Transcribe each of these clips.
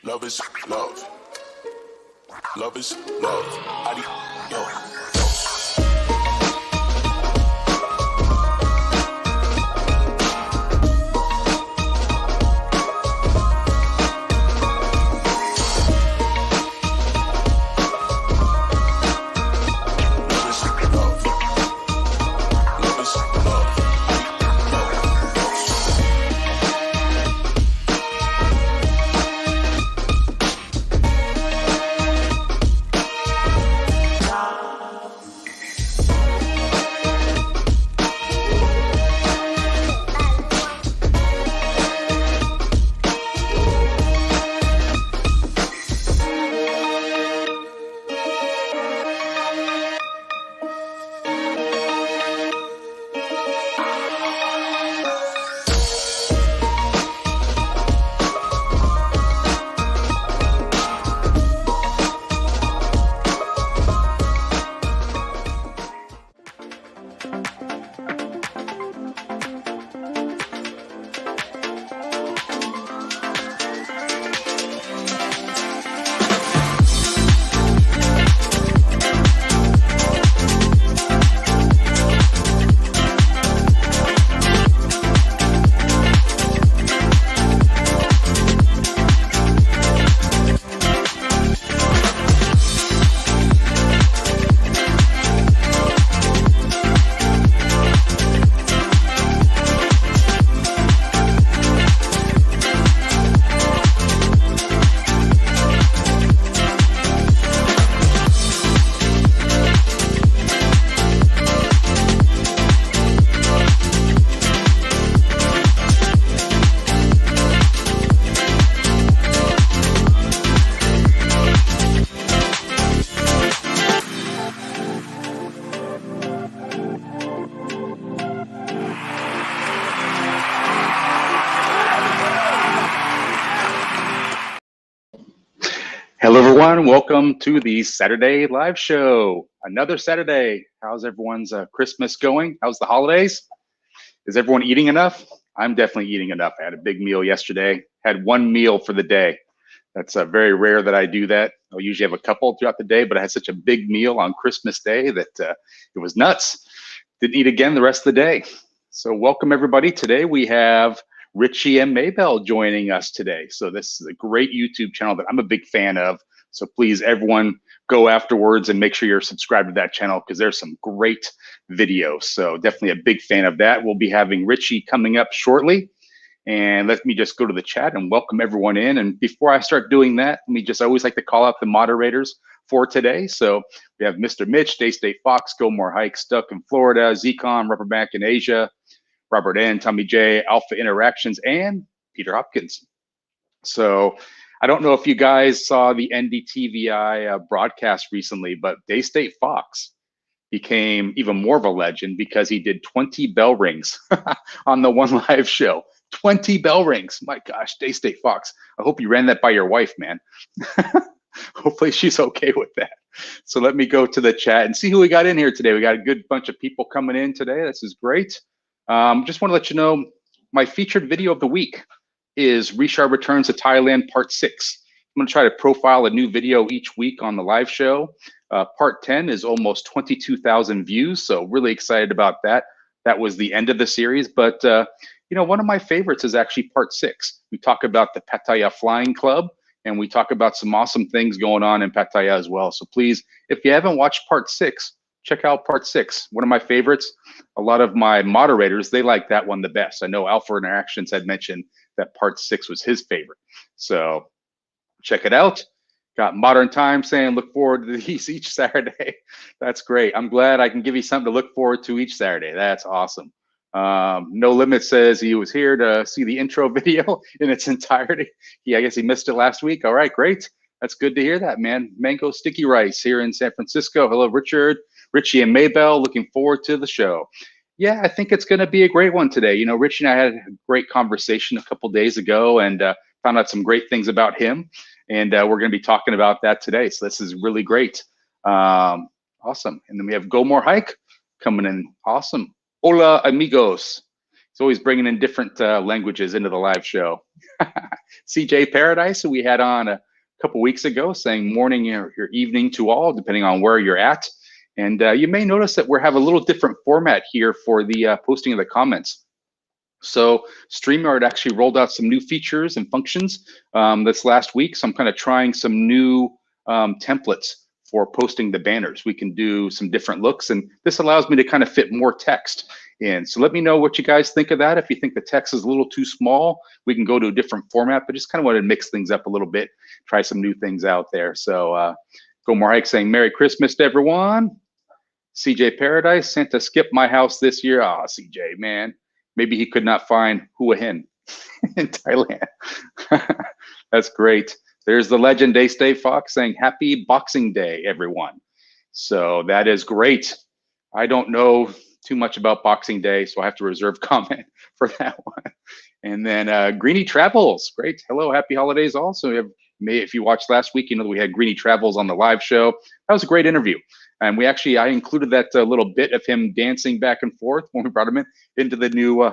Love is love. Love is love. Yo. Hello, everyone. Welcome to the Saturday live show. Another Saturday. How's everyone's Christmas going? How's the holidays? Is everyone eating enough? I'm definitely eating enough. I had a big meal yesterday. Had one meal for the day. That's very rare that I do that. I'll usually have a couple throughout the day, but I had such a big meal on Christmas Day that it was nuts. Didn't eat again the rest of the day. So welcome, everybody. Today we have Richie and Maybelle joining us today. So this is a great YouTube channel that I'm a big fan of. So please, everyone, go afterwards and make sure you're subscribed to that channel because there's some great videos. So definitely a big fan of that. We'll be having Richie coming up shortly. And let me just go to the chat and welcome everyone in. And before I start doing that, I always like to call out the moderators for today. So we have Mr. Mitch, Daystate Fox, Go More Hike, Stuck in Florida, Zcon, Rubberback in Asia, Robert N, Tommy J, Alpha Interactions, and Peter Hopkins. So I don't know if you guys saw the NDTVI broadcast recently, but Daystate Fox became even more of a legend because he did 20 bell rings on the one live show. 20 bell rings. My gosh, Daystate Fox. I hope you ran that by your wife, man. Hopefully she's okay with that. So let me go to the chat and see who we got in here today. We got a good bunch of people coming in today. This is great. Just want to let you know my featured video of the week is Reeshard Returns to Thailand Part 6. I'm going to try to profile a new video each week on the live show. Part 10 is almost 22,000 views, so really excited about that. That was the end of the series, but you know, one of my favorites is actually Part 6. We talk about the Pattaya Flying Club, and we talk about some awesome things going on in Pattaya as well. So please, if you haven't watched Part 6, check out Part 6. One of my favorites. A lot of my moderators, they like that one the best. I know Alpha Interactions had mentioned that Part 6 was his favorite. So check it out. Got Modern Time saying look forward to these each Saturday. That's great. I'm glad I can give you something to look forward to each Saturday. That's awesome. No Limit says he was here to see the intro video in its entirety. I guess he missed it last week. All right, great. That's good to hear that, man. Mango Sticky Rice here in San Francisco. Hello, Richard. Richie and Maybelle, looking forward to the show. Yeah, I think it's going to be a great one today. You know, Richie and I had a great conversation a couple days ago and found out some great things about him. And we're going to be talking about that today. So this is really great. Awesome. And then we have Go More Hike coming in. Awesome. Hola, amigos. always bringing in different languages into the live show. CJ Paradise, who we had on a couple weeks ago, saying morning or evening to all, depending on where you're at. And you may notice that we have a little different format here for the posting of the comments. So StreamYard actually rolled out some new features and functions this last week. So I'm kind of trying some new templates for posting the banners. We can do some different looks, and this allows me to kind of fit more text in. So let me know what you guys think of that. If you think the text is a little too small, we can go to a different format, but just kind of want to mix things up a little bit, try some new things out there. So Go Marek saying Merry Christmas to everyone. CJ Paradise, Santa skipped my house this year. Ah, CJ, man. Maybe he could not find Hua Hin in Thailand. That's great. There's the legend Day Stay Fox saying Happy Boxing Day, everyone. So that is great. I don't know too much about Boxing Day, so I have to reserve comment for that one. And then Greenie Travels, great. Hello, happy holidays also. If you watched last week, you know that we had Greenie Travels on the live show. That was a great interview. And I included that little bit of him dancing back and forth when we brought him into the new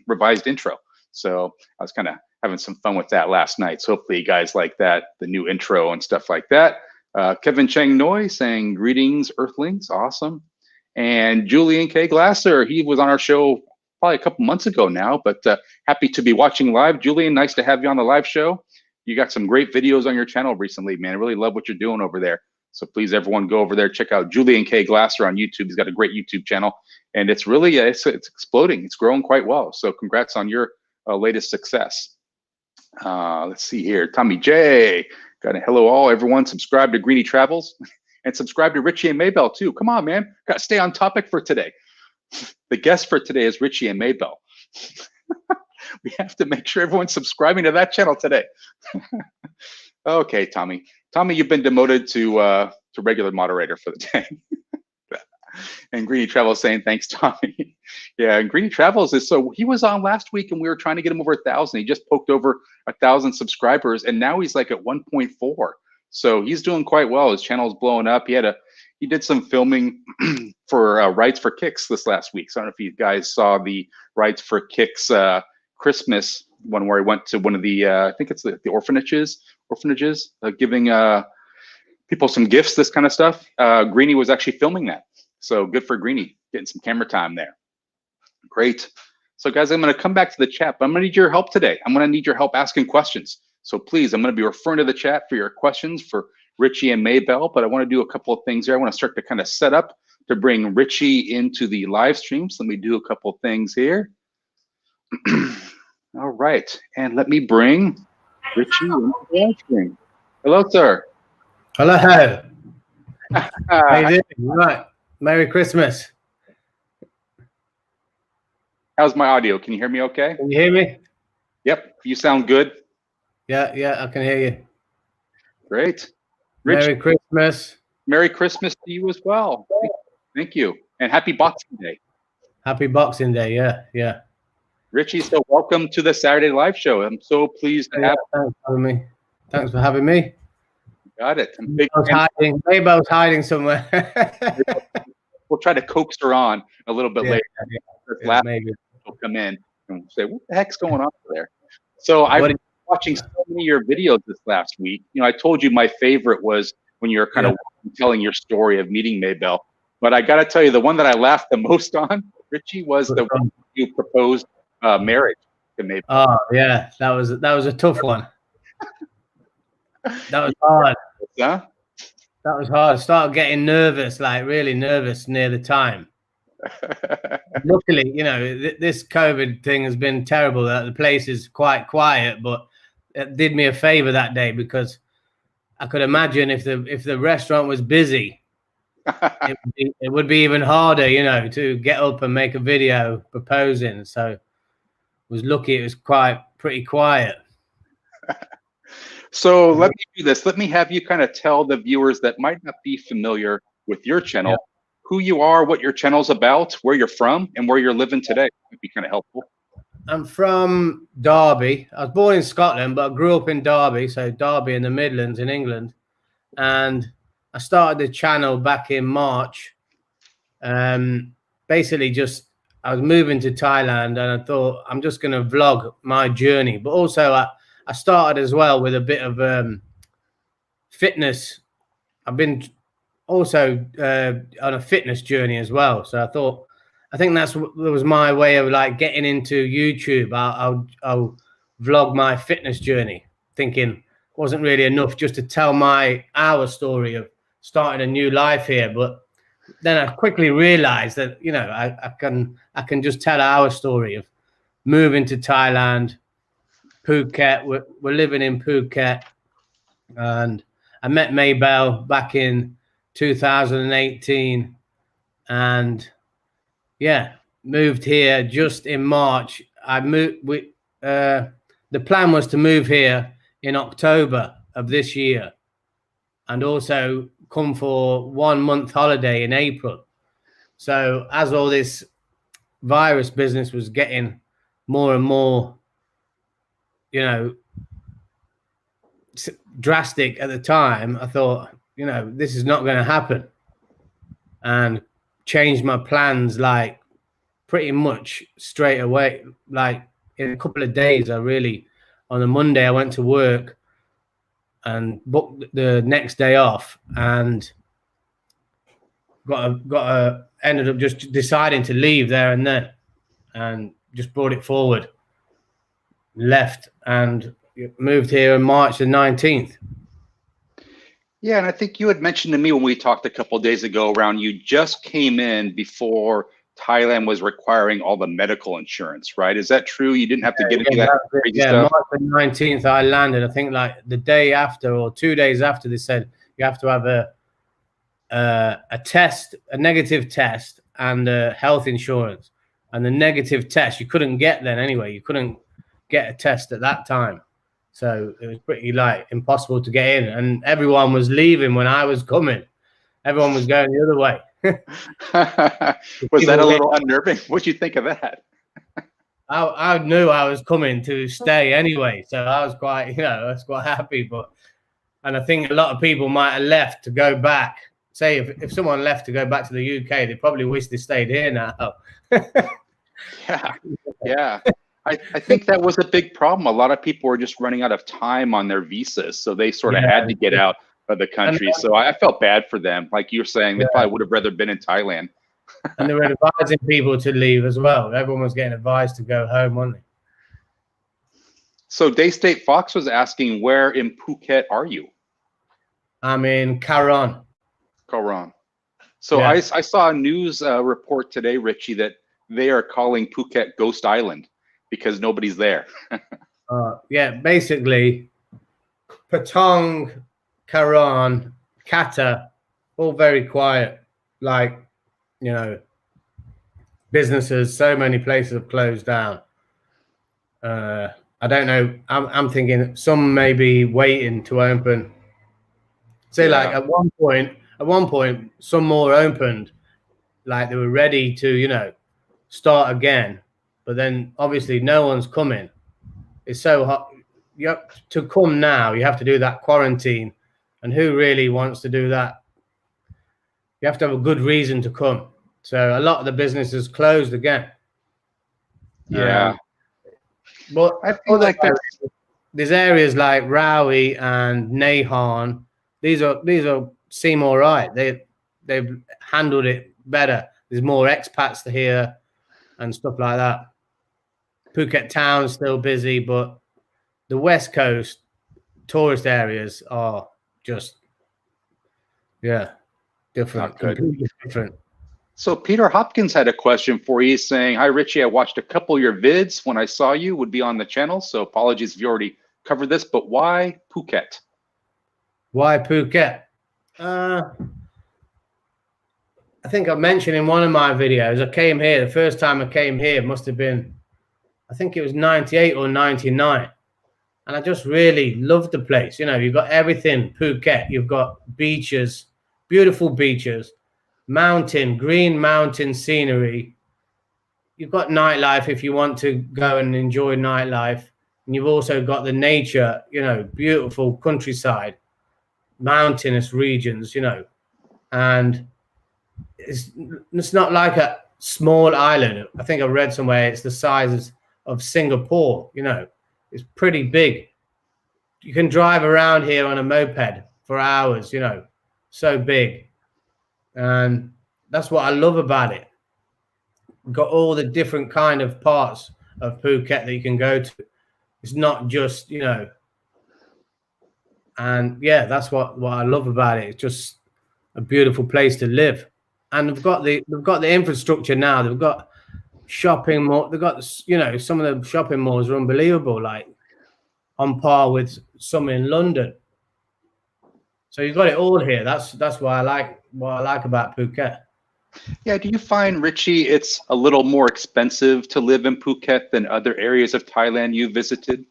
revised intro. So I was kind of having some fun with that last night. So hopefully you guys like that, the new intro and stuff like that. Kevin Chang Noi saying greetings, Earthlings, awesome. And Julian K. Glasser, he was on our show probably a couple months ago now, but happy to be watching live. Julian, nice to have you on the live show. You got some great videos on your channel recently, man. I really love what you're doing over there. So please, everyone, go over there, check out Julian K. Glasser on YouTube. He's got a great YouTube channel, and it's really it's exploding. It's growing quite well. So congrats on your latest success. Let's see here, Tommy J. Got a hello all, everyone. Subscribe to Greenie Travels and subscribe to Richie and Maybelle too. Come on, man. Got to stay on topic for today. The guest for today is Richie and Maybelle. We have to make sure everyone's subscribing to that channel today. Okay, Tommy. Tommy, you've been demoted to regular moderator for the day. And Greenie Travels saying thanks, Tommy. Yeah, and Greenie Travels he was on last week and we were trying to get him over 1,000. He just poked over 1,000 subscribers and now he's like at 1.4. So he's doing quite well. His channel's blowing up. He did some filming for Rides for Kicks this last week. So I don't know if you guys saw the Rides for Kicks Christmas one where he went to one of the I think it's the orphanages giving people some gifts, this kind of stuff. Greenie was actually filming that. So good for Greenie, getting some camera time there. Great. So guys, I'm going to come back to the chat, but I'm going to need your help today. I'm going to need your help asking questions. So please, I'm going to be referring to the chat for your questions for Richie and Maybelle, but I want to do a couple of things here. I want to start to kind of set up to bring Richie into the live stream. So let me do a couple of things here. All right, and let me bring Richie into the live stream. Hello, sir. Hello. How you doing? Right. Merry Christmas. How's my audio? Can you hear me okay? Can you hear me? Yep, you sound good. Yeah, I can hear you. Great. Rich, Merry Christmas. Merry Christmas to you as well. Thank you. And happy Boxing Day. Happy Boxing Day, yeah. Richie, so welcome to the Saturday live show. I'm so pleased to have you. Thanks for having me. Thanks for having me. Got it. I'm big Maybelle's hiding somewhere. We'll try to coax her on a little bit later. Yeah, maybe. She'll come in and say, what the heck's going on there? So I've been watching so many of your videos this last week. You know, I told you my favorite was when you're kind of telling your story of meeting Maybelle. But I got to tell you, the one that I laughed the most on, Richie, was the one you proposed marriage to Maybelle. Oh, yeah. That was a tough one. That was hard. Yeah? That was hard. I started getting nervous, like really nervous near the time. Luckily, you know, this COVID thing has been terrible. The place is quite quiet, but it did me a favor that day because I could imagine if the restaurant was busy, it would be even harder, you know, to get up and make a video proposing. So I was lucky it was pretty quiet. So let me do this. Let me have you kind of tell the viewers that might not be familiar with your channel, who you are, what your channel's about, where you're from, and where you're living today. Would be kind of helpful. I'm from Derby. I was born in Scotland, but I grew up in Derby, so Derby in the Midlands in England. And I started the channel back in March. Basically just I was moving to Thailand, and I thought I'm just going to vlog my journey. But also, I started as well with a bit of fitness. I've been also on a fitness journey as well. So I think that was my way of like getting into YouTube. I'll vlog my fitness journey, thinking it wasn't really enough just to tell our story of starting a new life here. But then I quickly realized that, you know, I can just tell our story of moving to Thailand, Phuket. We're living in Phuket, and I met Maybelle back in 2018, and yeah, moved here just in March. The plan was to move here in October of this year, and also come for 1 month holiday in April. So as all this virus business was getting more and more, you know, drastic at the time, I thought, you know, this is not going to happen, and changed my plans like pretty much straight away. Like in a couple of days, on a Monday, I went to work and booked the next day off, and ended up just deciding to leave there and then, and just brought it forward, left, and moved here on March the 19th. Yeah, and I think you had mentioned to me when we talked a couple of days ago around you just came in before Thailand was requiring all the medical insurance, right? Is that true? You didn't have to get into that crazy stuff? March the 19th I landed. I think like the day after or 2 days after, they said you have to have a test, a negative test, and health insurance. And the negative test you couldn't get then anyway. You couldn't get a test at that time. So it was pretty like impossible to get in, and everyone was leaving when I was coming. Everyone was going the other way. Was that a little unnerving? What'd you think of that? I knew I was coming to stay anyway, so I was quite, you know, I was quite happy. And I think a lot of people might have left to go back. Say if someone left to go back to the UK, they probably wish they stayed here now. Yeah. I think that was a big problem. A lot of people were just running out of time on their visas, so they sort of had to get out of the country. So I felt bad for them. Like you're saying, they probably would have rather been in Thailand. And they were advising people to leave as well. Everyone was getting advised to go home, wasn't they? So Daystate Fox was asking, where in Phuket are you? I'm in Karon. So yeah. I saw a news report today, Richie, that they are calling Phuket Ghost Island because nobody's there. Yeah, basically, Patong, Karon, Kata, all very quiet. Like, you know, businesses, so many places have closed down. I don't know. I'm thinking some may be waiting to open. Say, like at one point, some more opened, like they were ready to, you know, start again. But then obviously no one's coming. It's so hot. You have to come now. You have to do that quarantine, and who really wants to do that? You have to have a good reason to come. So a lot of the businesses closed again. Yeah. But I feel like there's areas like Raui and Nahan. These seem all right. They've handled it better. There's more expats here and stuff like that. Phuket town's still busy, but the West Coast tourist areas are just, different. Completely different. So Peter Hopkins had a question for you, saying, "Hi Richie, I watched a couple of your vids when I saw you would be on the channel. So apologies if you already covered this, but why Phuket?" Why Phuket? I think I mentioned in one of my videos, I came here, the first time I came here must have been, I think it was 98 or 99. And I just really loved the place. You know, you've got everything, Phuket. You've got beaches, beautiful beaches, green mountain scenery. You've got nightlife if you want to go and enjoy nightlife. And you've also got the nature, you know, beautiful countryside, mountainous regions, you know. And it's not like small island. I think I read somewhere it's the size of Singapore. You know, it's pretty big. You can drive around here on a moped for hours, you know, so big. And that's what I love about it. Got all the different kind of parts of Phuket that you can go to. It's not just, you know, and yeah, that's what I love about it. It's just a beautiful place to live. And they've got the infrastructure now. They've got shopping mall. They've got, you know, some of the shopping malls are unbelievable, like on par with some in London. So you've got it all here. That's what I like about Phuket. Yeah, do you find, Richie, it's a little more expensive to live in Phuket than other areas of Thailand you visited?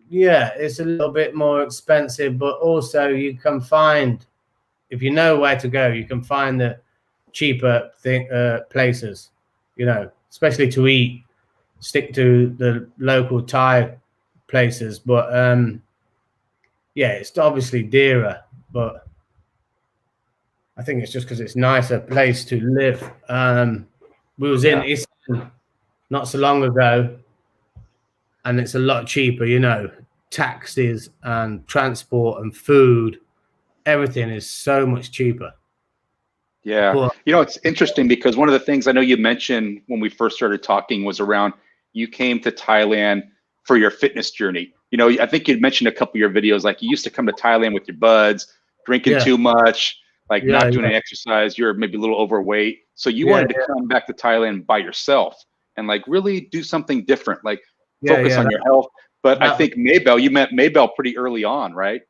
Yeah, it's a little bit more expensive, but also you can find, if you know where to go, you can find the cheaper places, you know, especially to eat. Stick to the local Thai places, but yeah, it's obviously dearer, but I think it's just because it's a nicer place to live. We was in Istanbul not so long ago, and it's a lot cheaper, you know, taxis and transport and food, everything is so much cheaper. Yeah, But, you know, it's interesting because one of the things I know you mentioned when we first started talking was around you came to Thailand for your fitness journey. You know, I think you'd mentioned a couple of your videos, like you used to come to Thailand with your buds, drinking too much, like not doing any exercise. You're maybe a little overweight. So you wanted to come back to Thailand by yourself and like really do something different, like focus on your health. But I think Maybelle, you met Maybelle pretty early on, right?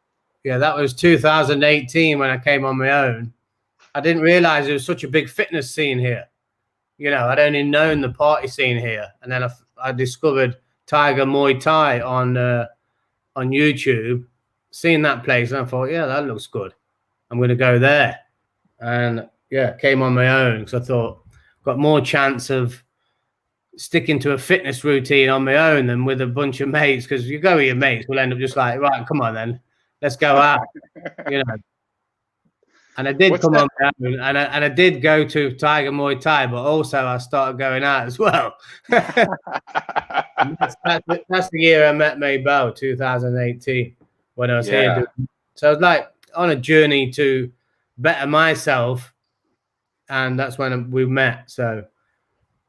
Yeah, that was 2018 when I came on my own. I didn't realize there was such a big fitness scene here. You know, I'd only known the party scene here. And then I discovered Tiger Muay Thai on YouTube, seen that place, and I thought, yeah, that looks good. I'm going to go there. And yeah, came on my own because I thought got more chance of sticking to a fitness routine on my own than with a bunch of mates, because you go with your mates, we'll end up just like, right, come on then, let's go out, you know. And I did come on my own, and I did go to Tiger Muay Thai, but also I started going out as well. that's the year I met Maybelle, 2018, when I was here. So I was like on a journey to better myself, and that's when we met. So,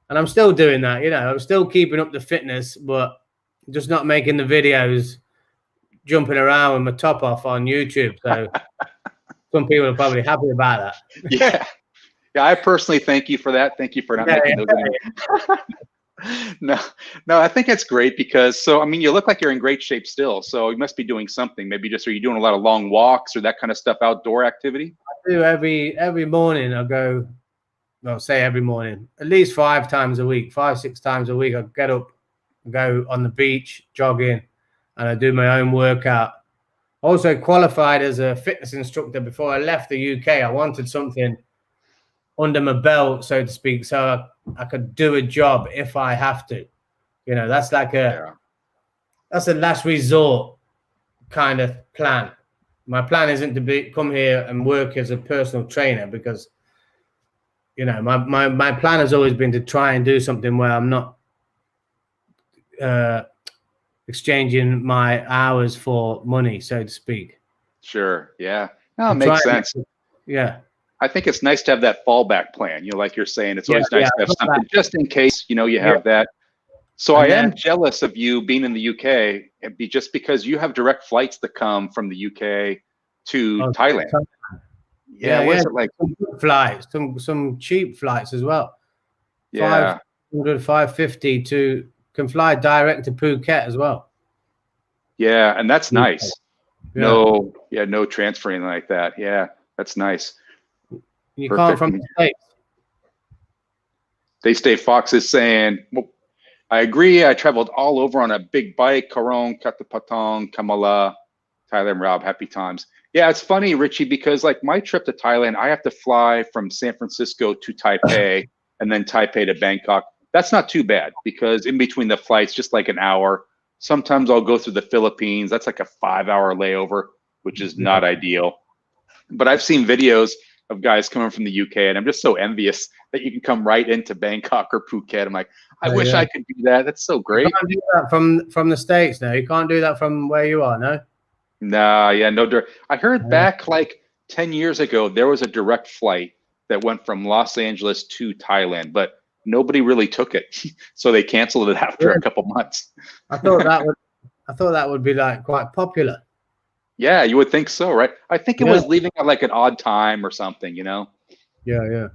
and I'm still doing that, you know, I'm still keeping up the fitness, but just not making the videos jumping around with my top off on YouTube. So some people are probably happy about that. Yeah, I personally thank you for that. Thank you for not making those anymore. No, I think it's great because, so, I mean, you look like you're in great shape still, so you must be doing something. Maybe just, are you doing a lot of long walks or that kind of stuff, outdoor activity? I do every morning. I go, well, say every morning, at least 5 times a week, 5-6 times a week. I get up, go on the beach, jogging, and I do my own workout. Also qualified as a fitness instructor before I left the UK. I wanted something under my belt, so to speak, so I could do a job if I have to. You know, that's like that's a last resort kind of plan. My plan isn't to come here and work as a personal trainer because, you know, my plan has always been to try and do something where I'm not exchanging my hours for money, so to speak. Sure. Yeah. No, it makes sense. Yeah. I think it's nice to have that fallback plan. You know, like you're saying, it's always nice to have something just in case, you know, you have that. So I am jealous of you being in the UK, just because you have direct flights that come from the UK to Thailand. Yeah, what is it like? Some good flights, some cheap flights as well. Yeah. 500, 550 to can fly direct to Phuket as well. Yeah, and that's nice. No transferring like that. Yeah, that's nice. You can't from the States. They Stay Fox is saying, well, I agree. I traveled all over on a big bike, Karong, Katapatong, Kamala, Thailand, Rob, happy times. Yeah, it's funny, Richie, because like my trip to Thailand, I have to fly from San Francisco to Taipei and then Taipei to Bangkok. That's not too bad because in between the flights, just like an hour. Sometimes I'll go through the Philippines. That's like a 5-hour layover, which is not ideal. But I've seen videos of guys coming from the UK, and I'm just so envious that you can come right into Bangkok or Phuket. I'm like, I wish I could do that. That's so great. You can't do that from the States, no. You can't do that from where you are, no. Nah, yeah, no. I heard back like 10 years ago there was a direct flight that went from Los Angeles to Thailand, but nobody really took it, so they canceled it after a couple months. I thought that would be like quite popular. Yeah, you would think so, right? I think it was leaving at like an odd time or something, you know? Yeah.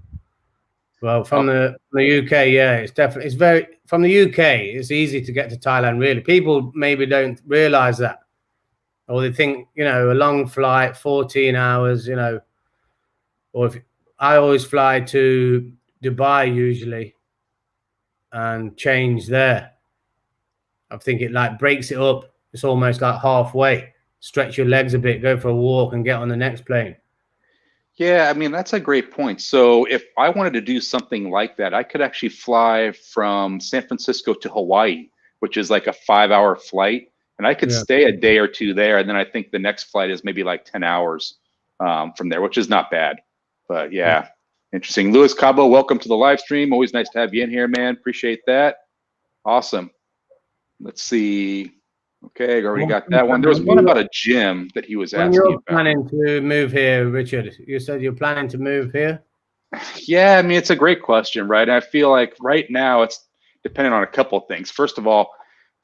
Well, from the UK, yeah, it's very from the UK. It's easy to get to Thailand. Really, people maybe don't realize that, or they think a long flight, 14 hours, or if I always fly to Dubai usually, and change there. I think it like breaks it up. It's almost like halfway. Stretch your legs a bit, go for a walk, and get on the next plane. Yeah, I mean, that's a great point. So if I wanted to do something like that, I could actually fly from San Francisco to Hawaii, which is like a 5-hour flight. And I could stay a day or two there. And then I think the next flight is maybe like 10 hours from there, which is not bad. But yeah, interesting. Luis Cabo, welcome to the live stream. Always nice to have you in here, man. Appreciate that. Awesome. Let's see. Okay, I already got that one. There was one about a gym that he was asking you're about. Planning to move here, Richard? You said you're planning to move here? Yeah, I mean, it's a great question, right? I feel like right now it's dependent on a couple of things. First of all,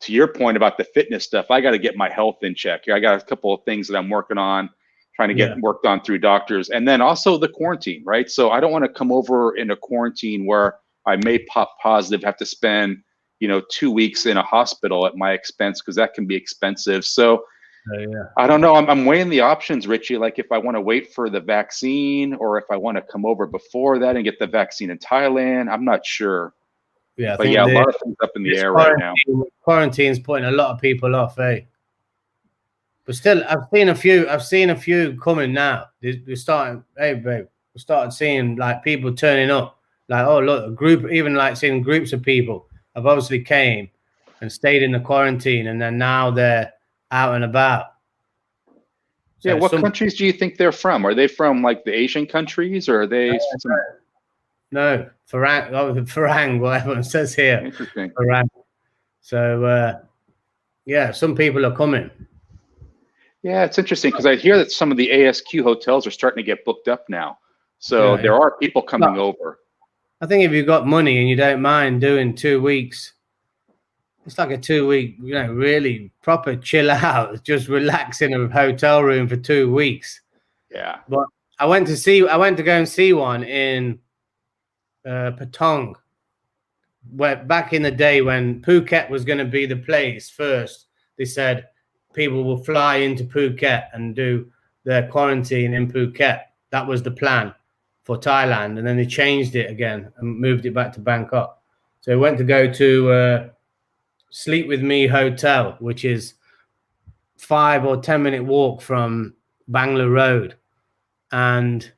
to your point about the fitness stuff, I got to get my health in check. I got a couple of things that I'm working on, trying to get worked on through doctors. And then also the quarantine, right? So I don't want to come over in a quarantine where I may pop positive, have to spend 2 weeks in a hospital at my expense, because that can be expensive. So I don't know. I'm weighing the options, Richie. Like if I want to wait for the vaccine, or if I want to come over before that and get the vaccine in Thailand. I'm not sure. Yeah, but yeah, a lot of things up in the air right now. Quarantine's putting a lot of people off, But still, I've seen a few coming now. We're starting. Hey, babe, we started seeing like people turning up. Like, oh look, a group. Even like seeing groups of people have obviously came and stayed in the quarantine, and then now they're out and about. So yeah, what countries do you think they're from? Are they from like the Asian countries, or are they? No, Farang, what everyone says here. Interesting. Farang. So, yeah, some people are coming. Yeah, it's interesting because I hear that some of the ASQ hotels are starting to get booked up now. So there are people coming over. I think if you've got money and you don't mind doing 2 weeks, it's like a 2-week, really proper chill out, just relax in a hotel room for 2 weeks. Yeah. But I went to go and see one in Patong, where back in the day when Phuket was going to be the place first. They said people will fly into Phuket and do their quarantine in Phuket. That was the plan for Thailand, and then they changed it again and moved it back to Bangkok. So I went to go to Sleep With Me Hotel, which is 5 or 10 minute walk from Bangla Road, and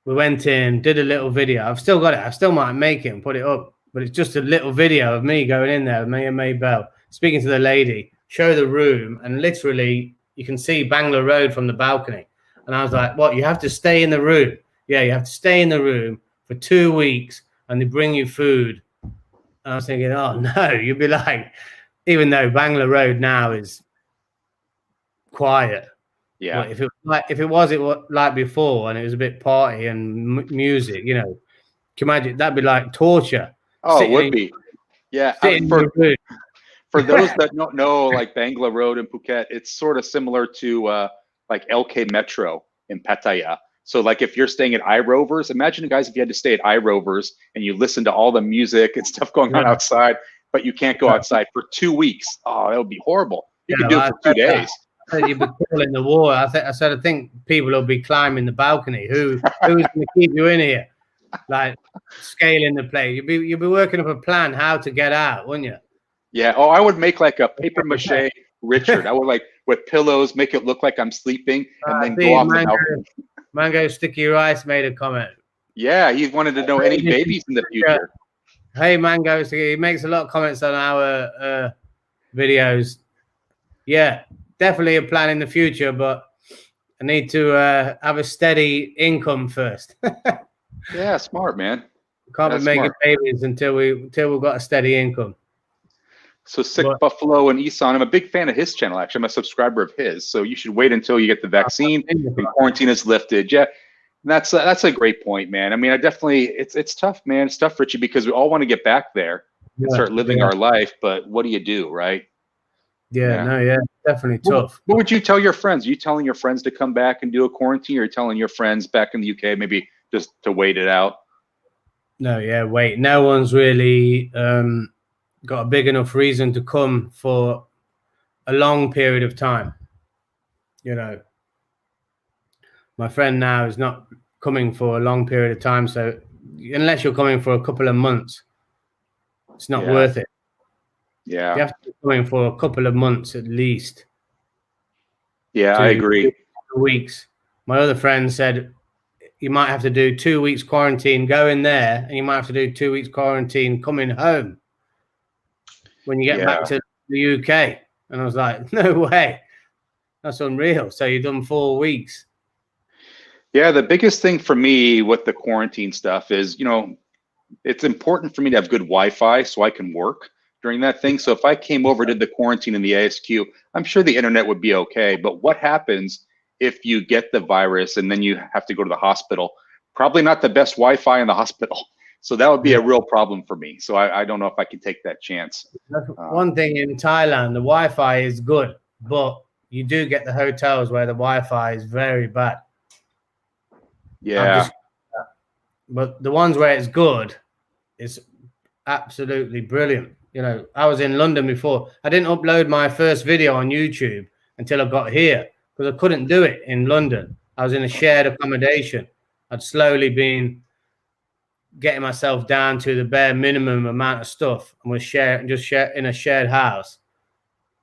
we went in, did a little video. I've still got it. I still might make it and put it up, but it's just a little video of me going in there, me and Maybelle, speaking to the lady, show the room, and literally you can see Bangla Road from the balcony. And I was like, what, you have to stay in the room? Yeah, you have to stay in the room for 2 weeks, and they bring you food. And I was thinking, oh no, you'd be like, even though Bangla Road now is quiet. Yeah. But if it was like before, and it was a bit party and music, can you imagine? That'd be like torture. Oh, it would be. Yeah. For those that don't know, like Bangla Road in Phuket, it's sort of similar to like LK Metro in Pattaya. So like if you're staying at iRovers, imagine guys if you had to stay at iRovers and you listen to all the music and stuff going on outside, but you can't go outside for 2 weeks. Oh, that would be horrible. You could do it for 2 days. You'd be calling the war. I think people will be climbing the balcony. Who's going to keep you in here? Like scaling the place. You'd be working up a plan how to get out, wouldn't you? Yeah. Oh, I would make like a paper mache Richard. I would like with pillows, make it look like I'm sleeping, and then go off the balcony. Mango Sticky Rice made a comment. Yeah, he wanted to know any babies in the future. Hey, Mango Sticky. He makes a lot of comments on our videos. Yeah, definitely a plan in the future, but I need to have a steady income first. Yeah, smart, man. Can't be making babies until we've got a steady income. So Sick Buffalo and Isan, I'm a big fan of his channel. Actually, I'm a subscriber of his. So you should wait until you get the vaccine and quarantine is lifted. Yeah, that's a great point, man. I mean, I definitely it's tough, man. It's tough, Richie, because we all want to get back there and start living our life, but what do you do, right? Yeah, definitely tough. What would you tell your friends? Are you telling your friends to come back and do a quarantine, or are you telling your friends back in the UK maybe just to wait it out? No, wait. No one's really got a big enough reason to come for a long period of time. You know, my friend now is not coming for a long period of time. So unless you're coming for a couple of months, it's not worth it. Yeah. You have to be coming for a couple of months at least. Yeah, I agree. Weeks. My other friend said you might have to do 2 weeks quarantine, go in there, and you might have to do 2 weeks quarantine coming home when you get back to the UK. And I was like, no way. That's unreal. So you've done 4 weeks. Yeah, the biggest thing for me with the quarantine stuff is, you know, it's important for me to have good Wi-Fi so I can work during that thing. So if I came over, did the quarantine in the ASQ, I'm sure the internet would be okay. But what happens if you get the virus and then you have to go to the hospital? Probably not the best Wi-Fi in the hospital. So that would be a real problem for me. So I don't know if I can take that chance. One thing in Thailand, the Wi-Fi is good, but you do get the hotels where the Wi-Fi is very bad. Yeah. But the ones where it's good, it's absolutely brilliant. You know, I was in London before. I didn't upload my first video on YouTube until I got here because I couldn't do it in London. I was in a shared accommodation. I'd slowly been getting myself down to the bare minimum amount of stuff and was just in a shared house.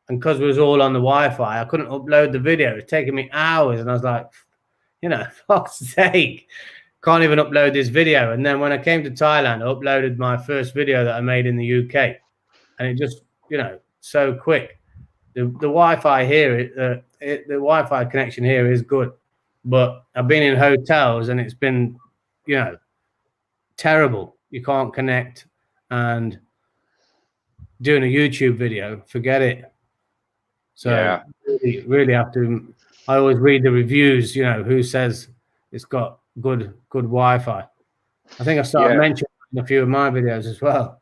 And because we was all on the Wi-Fi, I couldn't upload the video. It was taking me hours. And I was like, you know, fuck's sake, can't even upload this video. And then when I came to Thailand, I uploaded my first video that I made in the UK. And it just, you know, so quick. The Wi-Fi here, the Wi-Fi connection here is good. But I've been in hotels and it's been, you know, terrible. You can't connect, and doing a YouTube video, forget it. So really have to. I always read the reviews. You know, who says it's got good Wi-Fi. I think I started mentioning in a few of my videos as well.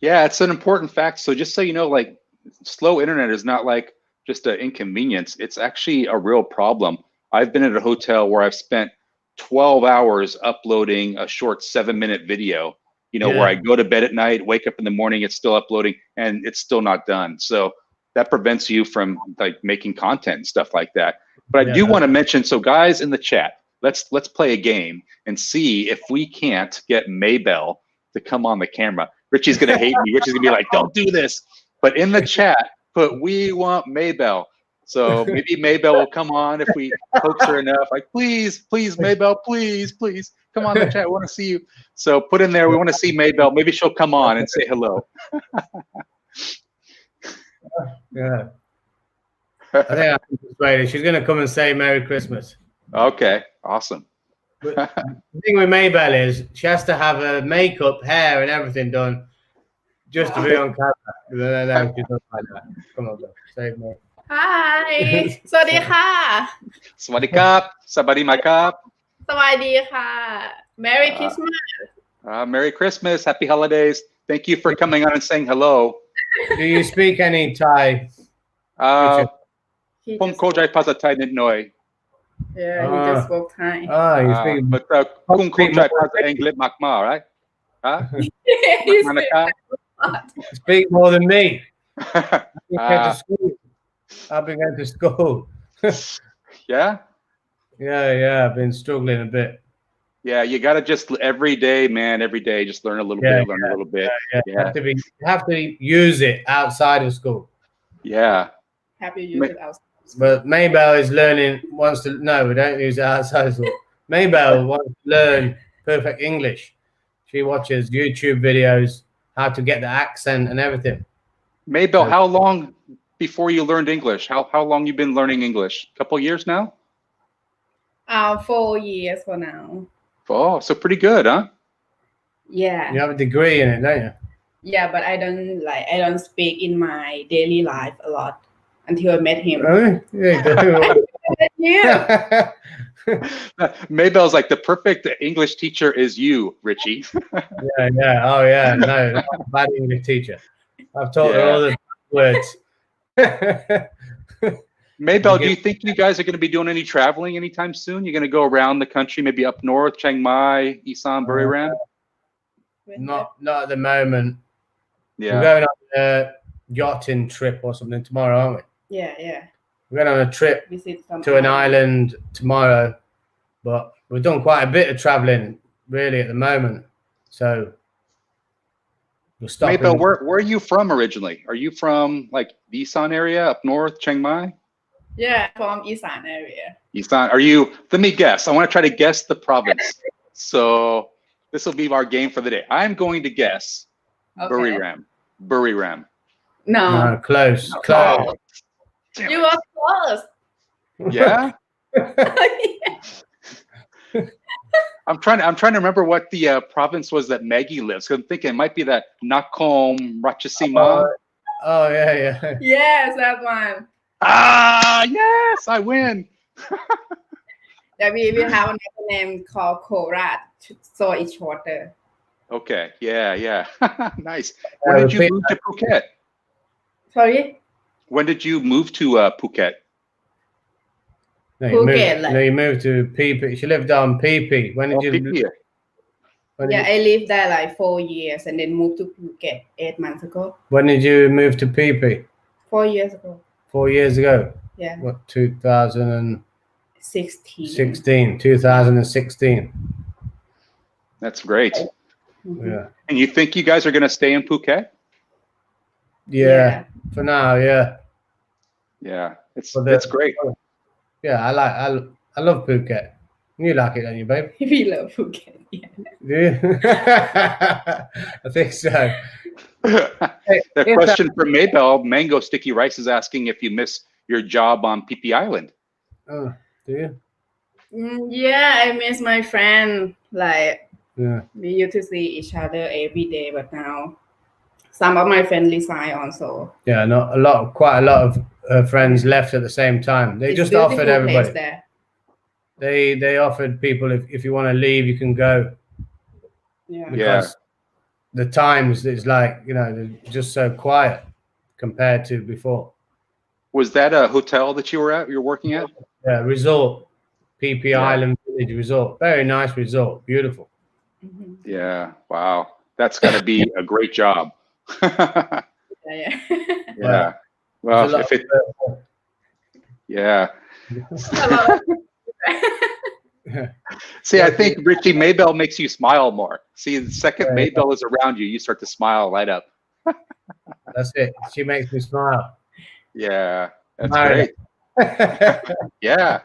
Yeah, it's an important fact. So just so you know, like, slow internet is not like just an inconvenience. It's actually a real problem. I've been at a hotel where I've spent 12 hours uploading a short 7-minute video, you know, where I go to bed at night, wake up in the morning, it's still uploading and it's still not done. So that prevents you from like making content and stuff like that. But I do want to mention, so guys in the chat, let's play a game and see if we can't get Maybelle to come on the camera. Richie's going to hate me. Richie's going to be like, don't do this. But in the chat, put, we want Maybelle. So maybe Maybelle will come on if we coax her enough. Like, please, Maybelle, please, come on the chat. We want to see you. So put in there, we want to see Maybelle. Maybe she'll come on and say hello. Yeah. I think I can persuade her. She's going to come and say Merry Christmas. Okay, awesome. But the thing with Maybelle is she has to have her makeup, hair, and everything done just to be on camera. She does like that. Come on, save me. Hi สวัสดีค่ะ สวัสดีครับสวัสดีมาครับ สวัสดีค่ะ Merry Christmas Merry Christmas, Happy Holidays. Thank you for coming on and saying hello. Do you speak any Thai? ผมเข้าใจภาษาไทยนิดหน่อย Yeah, he just spoke Thai. You speak. But คุณเข้าใจภาษาอังกฤษมากๆ right? Huh? Speak more than me. I've been going to school. Yeah? Yeah, I've been struggling a bit. Yeah, you got to just every day, man, every day, just learn a little bit, learn a little bit. Yeah. You have to use it outside of school. Yeah. Have you used it outside of school? But Maybelle is learning, no, we don't use it outside of school. Maybelle wants to learn perfect English. She watches YouTube videos, how to get the accent and everything. Maybelle, how long before you learned English? How long you been learning English? A couple years now? 4 years for now. Oh, so pretty good, huh? Yeah. You have a degree in it, don't you? Yeah, but I don't speak in my daily life a lot until I met him. Really? Yeah. Maybelle's like the perfect English teacher is you, Richie. Yeah. Oh, yeah. No, I'm a bad English teacher. I've taught her all the words. Maybelle, do you think you guys are going to be doing any traveling anytime soon? You're going to go around the country, maybe up north, Chiang Mai, Isan, Buriram? Not at the moment. Yeah. We're going on a yachting trip or something tomorrow, aren't we? Yeah. We're going on a trip to an island tomorrow, but we've done quite a bit of traveling really at the moment. So we're stopping. Maybelle, where are you from originally? Are you from like the Isan area up north, Chiang Mai? Yeah, from Isan area. Isan, are you? Let me guess. I want to try to guess the province. So this will be our game for the day. I'm going to guess Buriram. Buriram. No, close. Oh, you were close. Yeah. I'm trying to remember what the province was that Maggie lives. I'm thinking it might be that Nakhon Ratchasima. Oh yeah. Yes, that one. Yes, I win. Yeah, we have another name called Korat, so it's shorter. Okay. Yeah. Nice. When did you move to Phuket? Sorry? When did you move to Phuket? No, Phuket. You moved to PP. She lived on PP. When did you? PP. I lived there like 4 years and then moved to Phuket 8 months ago. When did you move to PP? 4 years ago. 4 years ago. Yeah. What, 2016? 16. 2016. That's great. Mm-hmm. Yeah. And you think you guys are going to stay in Phuket? Yeah. For now, yeah. Yeah, it's great. Yeah, I love Phuket. You like it, don't you, babe? We love Phuket. Yeah. Do you? I think so. The question from Maybelle, Mango Sticky Rice, is asking if you miss your job on PP Island. Oh, do you? Yeah, I miss my friend. Like, Yeah. we used to see each other every day, but now some of my friends resign also. Yeah, quite a lot of friends left at the same time. They just offered everybody. There. They offered people if you want to leave, you can go. Yeah. Because the times is like, they're just so quiet compared to before. Was that a hotel that you were at? You're working at? Yeah, resort, PP Island Village Resort. Very nice resort, beautiful. Mm-hmm. Yeah. Wow. That's got to be a great job. Yeah. Well, if it. Yeah. See, I think Richie Maybelle makes you smile more. See, the second Maybelle is around you, you start to smile right up. That's it. She makes me smile. Yeah, that's great. Yeah.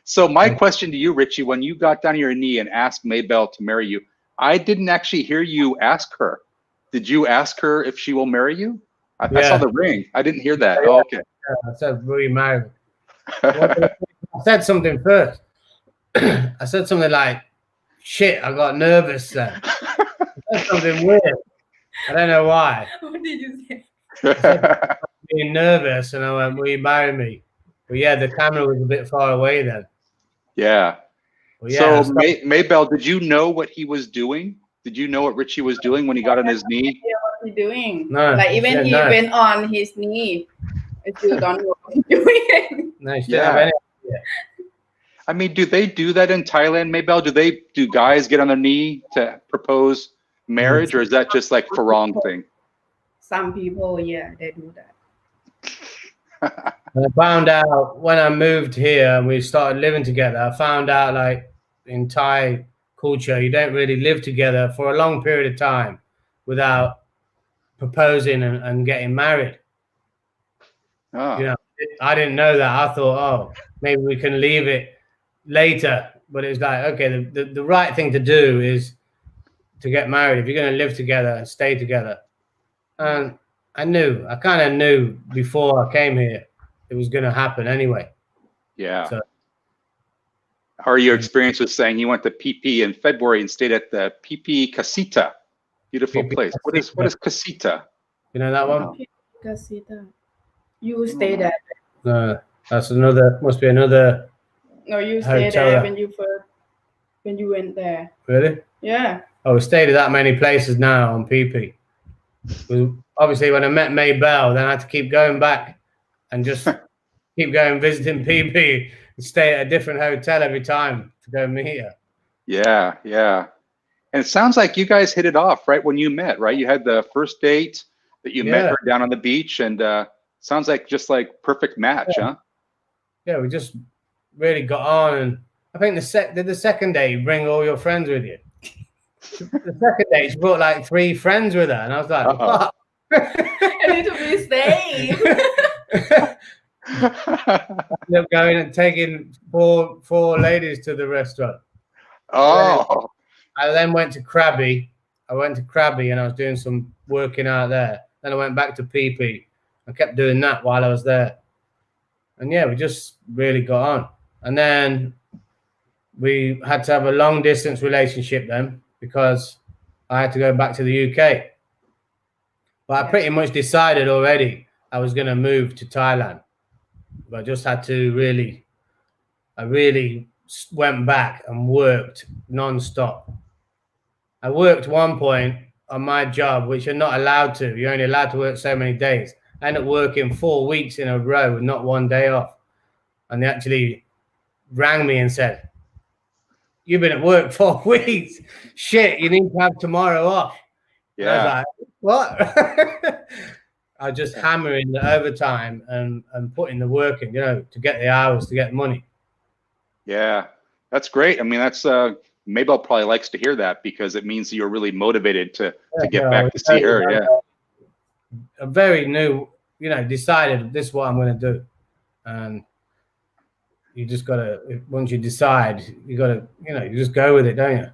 So my question to you, Richie, when you got down on your knee and asked Maybelle to marry you, I didn't actually hear you ask her. Did you ask her if she will marry you? I saw the ring. I didn't hear that. Oh, okay. Yeah, I said, will you marry me? I said something first. I said something like, shit, I got nervous then. I said something weird. I don't know why. What did you say? I said, being nervous, and I went, will you marry me? But yeah, the camera was a bit far away then. Yeah. But yeah, so Maybelle, did you know what he was doing? Did you know what Richie was doing when he got on his knee? What he doing? No, like even he went on his knee. I still don't know what he's doing. No, she didn't have any idea. I mean, do they do that in Thailand, Maybelle? Do guys get on their knee to propose marriage, or is that just like a wrong thing? Some people, yeah, they do that. I found out when I moved here and we started living together, I found out like in Thai culture, you don't really live together for a long period of time without proposing and getting married. Oh. I didn't know that. I thought, oh, maybe we can leave it later. But it's like, okay, the right thing to do is to get married if you're going to live together and stay together. And I kind of knew before I came here it was going to happen anyway. Yeah. So How are your experience with saying you went to PP in February and stayed at the PP Casita? Beautiful place. What is Casita? You know that one? Casita. You stay there. No, that's another. Must be another. No, you stayed there when you went there. Really? Yeah. Oh, we stayed at that many places now on PP. Obviously, when I met Maybelle, then I had to keep going back and just keep going visiting PP and stay at a different hotel every time to go meet her. Yeah, yeah. And it sounds like you guys hit it off right when you met, right? You had the first date that you met her down on the beach, and sounds like just like perfect match, huh? Yeah, we just really got on, and I think the second day you bring all your friends with you. The second day she brought like 3 friends with her, and I was like, what? I need to be safe. I ended up going and taking four ladies to the restaurant. Oh. I then went to Krabi. I went to Krabi and I was doing some working out there. Then I went back to PP. I kept doing that while I was there. And yeah, we just really got on. And then we had to have a long distance relationship then because I had to go back to the UK. But I pretty much decided already I was going to move to Thailand. But I just had to I really went back and worked non-stop. I worked one point on my job, which you're not allowed to. You're only allowed to work so many days. I ended up working 4 weeks in a row with not one day off. And they actually rang me and said, "You've been at work 4 weeks. Shit, you need to have tomorrow off." Yeah. And I was like, what? I was just hammering the overtime and putting the work in, to get the hours, to get money. Yeah, that's great. I mean, that's Maybelle probably likes to hear that because it means you're really motivated to get back to see her. Yeah. A very new, decided this is what I'm going to do. And you just got to, once you decide, you got to, you just go with it, don't you?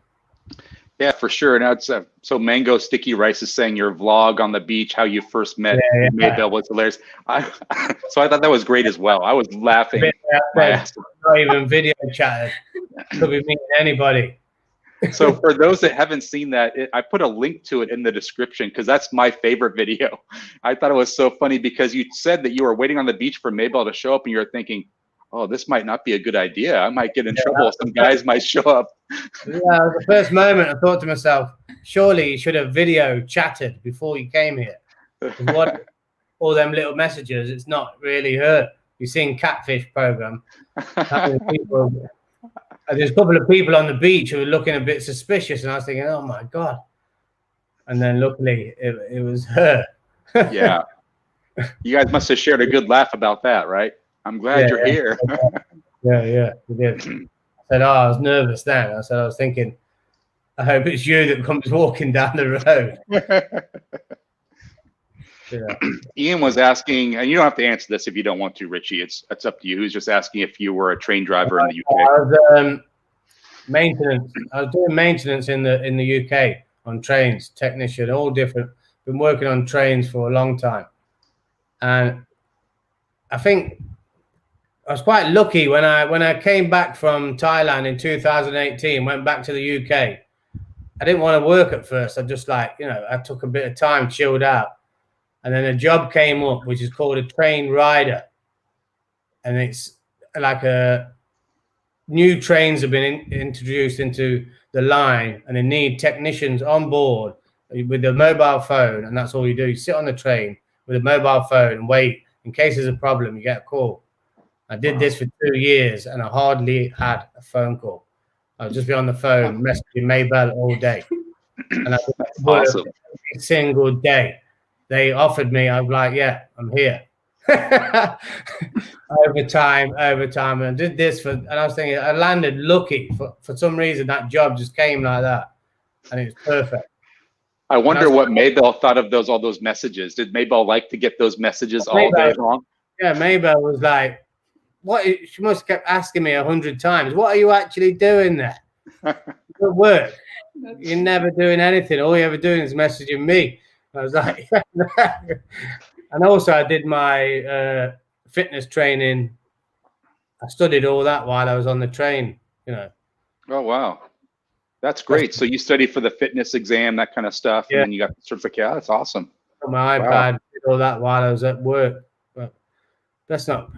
Yeah, for sure. Now it's so Mango Sticky Rice is saying your vlog on the beach, how you first met Maybelle was hilarious. So I thought that was great as well. I was laughing. Not even video chatted. Could be meeting anybody. So for those that haven't seen that, I put a link to it in the description because that's my favorite video. I thought it was so funny because you said that you were waiting on the beach for Maybelle to show up and you're thinking, oh, this might not be a good idea. I might get in trouble. Some guys might show up. Yeah, the first moment I thought to myself, surely you should have video chatted before you came here. What all them little messages, it's not really her. You've seen Catfish program. There's a couple of people on the beach who were looking a bit suspicious, and I was thinking, oh my God. And then luckily it was her. Yeah. You guys must have shared a good laugh about that, right? I'm glad you're here. Yeah, we did. I said, I was nervous then. I said, I was thinking, I hope it's you that comes walking down the road. Ian was asking, and you don't have to answer this if you don't want to, Richie. It's up to you. Who's just asking if you were a train driver in the UK? I was maintenance. I was doing maintenance in the UK on trains, technician, all different. Been working on trains for a long time, and I think I was quite lucky when I came back from Thailand in 2018, went back to the UK. I didn't want to work at first. I just I took a bit of time, chilled out. And then a job came up, which is called a train rider. And it's like new trains have been introduced into the line and they need technicians on board with a mobile phone. And that's all you do. You sit on the train with a mobile phone and wait. In case there's a problem, you get a call. I did this for 2 years and I hardly had a phone call. I would just be on the phone messaging Maybelle all day. And I awesome. Every single day. They offered me, I was like, yeah, I'm here. overtime. And I did this and I was thinking, I landed lucky. For some reason, that job just came like that. And it was perfect. I wonder what Maybelle thought of all those messages. Did Maybelle like to get those messages all day long? Yeah, Maybelle was like, what? She must have kept asking me 100 times, what are you actually doing there? Good work. You're never doing anything. All you're ever doing is messaging me. I was like, and also I did my fitness training. I studied all that while I was on the train you know. Oh, wow. That's great. So you studied for the fitness exam, that kind of stuff, and then you got the certificate. Oh, that's awesome. Got my iPad, did all that while I was at work. But that's not.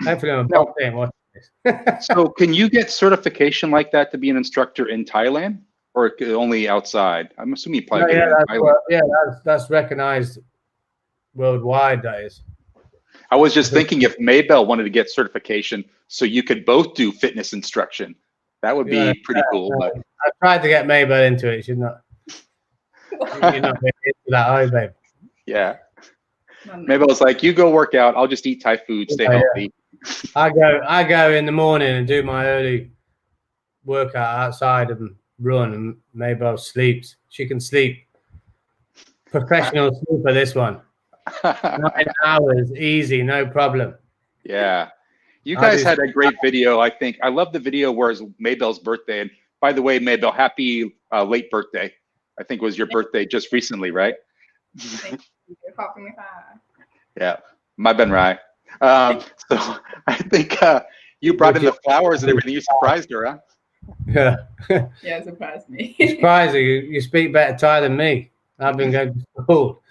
Hopefully, I'm not watching this. So can you get certification like that to be an instructor in Thailand, or only outside? I'm assuming you probably get it in Thailand. That's recognized worldwide. That is. I was just thinking if Maybelle wanted to get certification, so you could both do fitness instruction, that would be pretty cool. But I tried to get Maybelle into it. She's not. You're not really into that, are you, babe? Yeah. Maybelle's like, you go work out. I'll just eat Thai food, stay healthy. I go in the morning and do my early workout outside and run, and Maybelle sleeps. She can sleep. Professional sleeper, this one. 9 hours, easy, no problem. Yeah. You guys had a great video, I think. I love the video where it's Maybelle's birthday. And by the way, Maybelle, happy late birthday. I think it was your birthday just recently, right? Thank you. Yeah, my Ben Rai. So I think you brought in the flowers and everything. You surprised her, huh? Yeah. Yeah, it surprised me. Surprising. You speak better Thai than me. I've been going to school.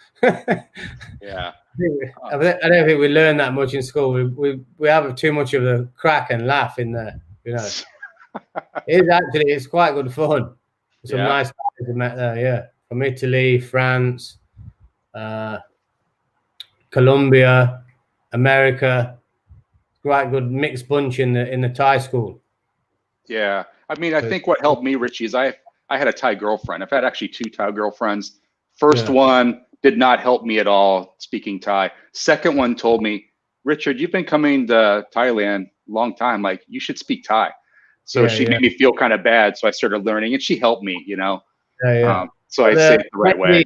Yeah. I don't think we learn that much in school. We have too much of the crack and laugh in there, you know. It's quite good fun. Some nice guys we met there, yeah. From Italy, France, Colombia, America. Quite good mixed bunch in the Thai school. Yeah. I mean, I think what helped me, Richie, is I had a Thai girlfriend. I've had actually 2 Thai girlfriends. First one did not help me at all speaking Thai. Second one told me, Richard, you've been coming to Thailand a long time. Like, you should speak Thai. So she made me feel kind of bad. So I started learning, and she helped me, you know. So I say it the right way.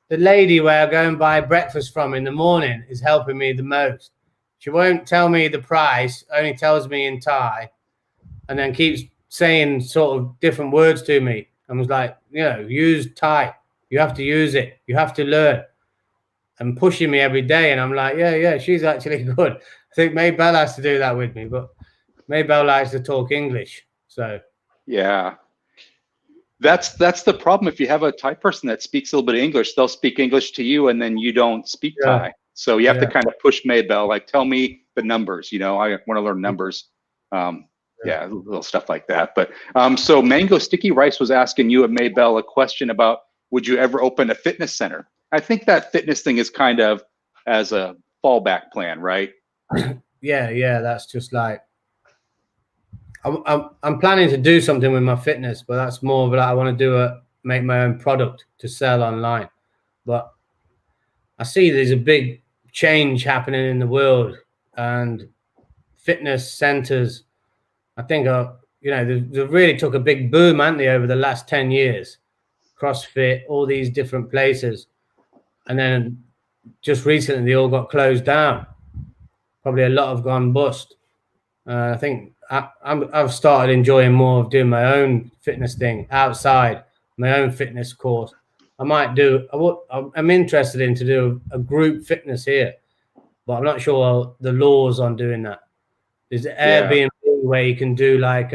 The lady where I go and buy breakfast from in the morning is helping me the most. She won't tell me the price, only tells me in Thai, and then keeps saying sort of different words to me. I was like, you know, use Thai. You have to use it. You have to learn. And pushing me every day. And I'm like, yeah, she's actually good. I think Maybelle has to do that with me, but Maybelle likes to talk English. So yeah. That's the problem. If you have a Thai person that speaks a little bit of English, they'll speak English to you and then you don't speak Thai. So you have to kind of push Maybelle, like, tell me the numbers, you know, I want to learn numbers. Little stuff like that. But so Mango Sticky Rice was asking you and Maybelle a question about, would you ever open a fitness center? I think that fitness thing is kind of as a fallback plan, right? Yeah. That's just like, I'm planning to do something with my fitness, but that's more of like I want to make my own product to sell online. But I see there's a big change happening in the world, and fitness centers, I think, they've really took a big boom, haven't they, over the last 10 years? CrossFit, all these different places. And then just recently, they all got closed down. Probably a lot have gone bust. I think I've started enjoying more of doing my own fitness thing outside, my own fitness course. I'm interested in to do a group fitness here, but I'm not sure the laws on doing that. There's Airbnb where you can do like